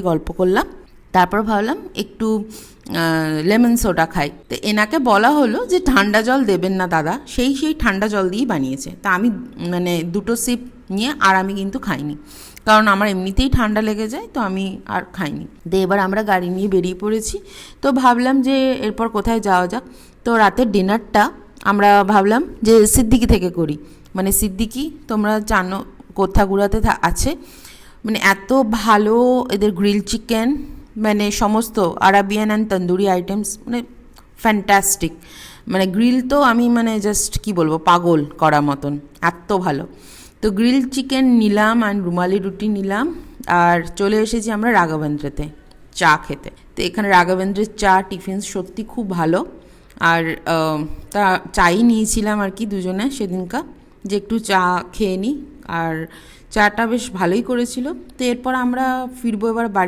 গল্প করলাম। তারপর ভাবলাম একটু লেমন সোডা খাই। তো এনাকে বলা হলো যে ঠান্ডা জল দেবেন না দাদা, সেই ঠান্ডা জল দিয়েই বানিয়েছে। তা আমি মানে দুটো সিপ নিয়ে আর আমি কিন্তু খাইনি, কারণ আমার এমনিতেই ঠান্ডা লেগে যায়, তো আমি আর খাইনি। এবার আমরা গাড়ি নিয়ে বেরিয়ে পড়েছি। তো ভাবলাম যে এরপর কোথায় যাওয়া যাক। তো রাতের ডিনারটা আমরা ভাবলাম যে সিদ্দিকি থেকে করি। মানে সিদ্দিকি তোমরা জানো কোথাগুড়াতে আছে, মানে এত ভালো এদের গ্রিল চিকেন, মানে সমস্ত আরাবিয়ান অ্যান্ড তন্দুরি আইটেমস, মানে ফ্যান্টাস্টিক। মানে গ্রিল তো আমি মানে জাস্ট কি বলবো, পাগল করার মতন, এত ভালো। তো গ্রিল চিকেন নিলাম আর রুমালি রুটি নিলাম, আর চলে এসেছি আমরা রাঘবেন্দ্রতে চা খেতে। তো এখানে রাঘবেন্দ্রের চা টিফিন সত্যি খুব ভালো। আর তা চাই নিয়েছিলাম আর কি দুজনে সেদিনকা, যে একটু চা খেয়ে নিই। আর চাটা বেশ ভালোই করেছিল। তো এরপর আমরা ফিরবো এবার বাড়ি।